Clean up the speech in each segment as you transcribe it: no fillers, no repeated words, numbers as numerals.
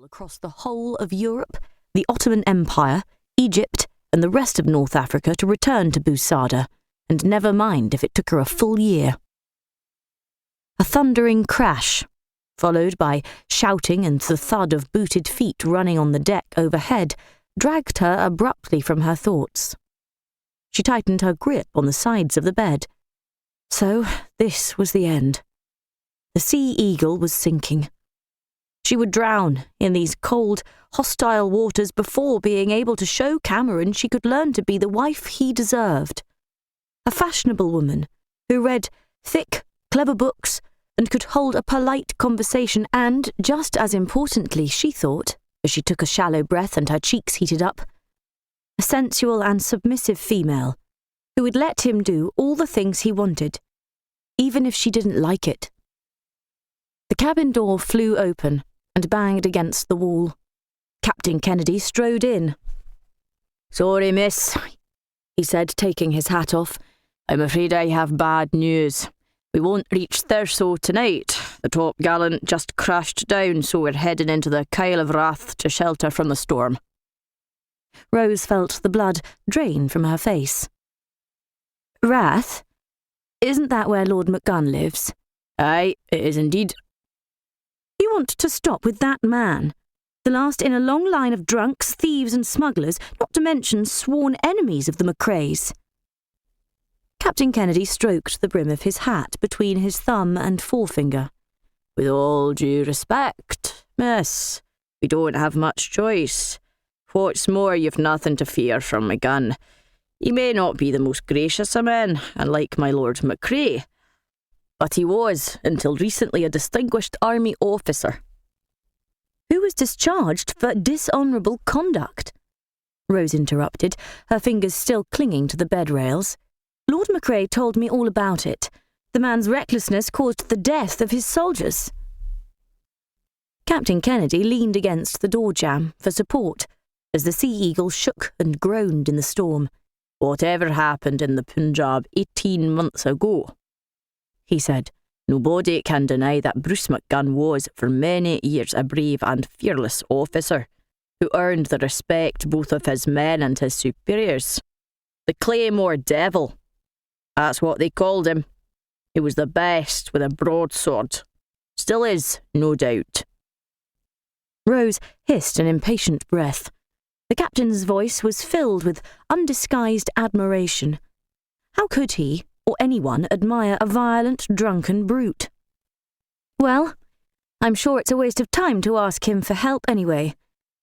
across the whole of Europe, the Ottoman Empire, Egypt, and the rest of North Africa to return to Busada, and never mind if it took her a full year. A thundering crash, followed by shouting and the thud of booted feet running on the deck overhead, dragged her abruptly from her thoughts. She tightened her grip on the sides of the bed. So this was the end. The Sea Eagle was sinking. She would drown in these cold, hostile waters before being able to show Cameron she could learn to be the wife he deserved. A fashionable woman who read thick, clever books and could hold a polite conversation and, just as importantly, she thought, as she took a shallow breath and her cheeks heated up, a sensual and submissive female who would let him do all the things he wanted, even if she didn't like it. The cabin door flew open and banged against the wall. Captain Kennedy strode in. "Sorry, miss," he said, taking his hat off. "I'm afraid I have bad news. We won't reach Thurso tonight. The topgallant just crashed down, so we're heading into the Kyle of Wrath to shelter from the storm." Rose felt the blood drain from her face. "Wrath? Isn't that where Lord McGunn lives?" "Aye, it is indeed." "You want to stop with that man? The last in a long line of drunks, thieves and smugglers, not to mention sworn enemies of the McRaes." Captain Kennedy stroked the brim of his hat between his thumb and forefinger. "With all due respect, miss, we don't have much choice. What's more, you've nothing to fear from McGunn. He may not be the most gracious of men, unlike my Lord McRae, but he was, until recently, a distinguished army officer." "Who was discharged for dishonourable conduct?" Rose interrupted, her fingers still clinging to the bed rails. "Lord McRae told me all about it. The man's recklessness caused the death of his soldiers." Captain Kennedy leaned against the door jamb for support as the Sea Eagle shook and groaned in the storm. "Whatever happened in the Punjab 18 months ago," he said, "nobody can deny that Bruce McGunn was, for many years, a brave and fearless officer who earned the respect both of his men and his superiors. The Claymore Devil, that's what they called him. He was the best with a broadsword. Still is, no doubt." Rose hissed an impatient breath. The captain's voice was filled with undisguised admiration. How could he, or anyone, admire a violent, drunken brute? "Well, I'm sure it's a waste of time to ask him for help anyway.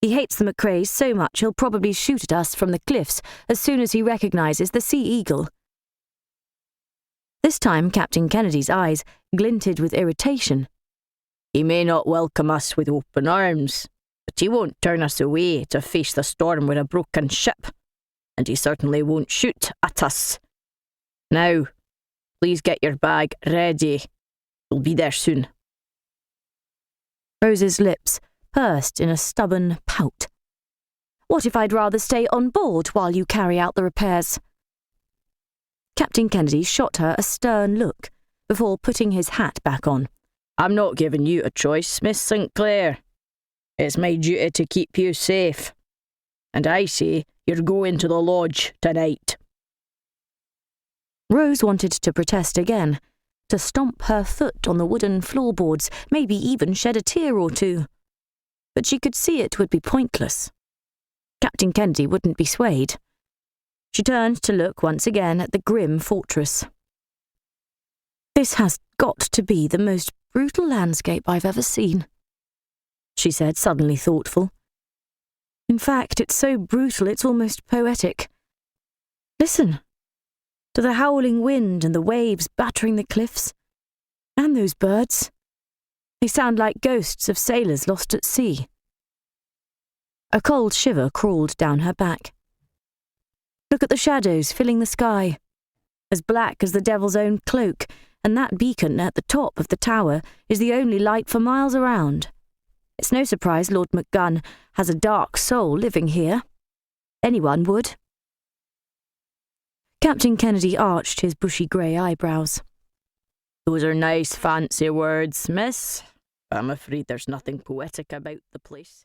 He hates the McRaes so much he'll probably shoot at us from the cliffs as soon as he recognises the Sea Eagle." This time Captain Kennedy's eyes glinted with irritation. "He may not welcome us with open arms, but he won't turn us away to face the storm with a broken ship, and he certainly won't shoot at us. Now, please get your bag ready. We'll be there soon." Rose's lips pursed in a stubborn pout. "What if I'd rather stay on board while you carry out the repairs?" Captain Kennedy shot her a stern look before putting his hat back on. "I'm not giving you a choice, Miss Saintclair. It's my duty to keep you safe. And I say you're going to the lodge tonight." Rose wanted to protest again, to stomp her foot on the wooden floorboards, maybe even shed a tear or two. But she could see it would be pointless. Captain Kennedy wouldn't be swayed. She turned to look once again at the grim fortress. "This has got to be the most brutal landscape I've ever seen," she said, suddenly thoughtful. "In fact, it's so brutal it's almost poetic. Listen to the howling wind and the waves battering the cliffs. And those birds. They sound like ghosts of sailors lost at sea." A cold shiver crawled down her back. "Look at the shadows filling the sky, as black as the devil's own cloak, and that beacon at the top of the tower is the only light for miles around. It's no surprise Lord McGunn has a dark soul living here. Anyone would." Captain Kennedy arched his bushy grey eyebrows. "Those are nice fancy words, miss. I'm afraid there's nothing poetic about the place."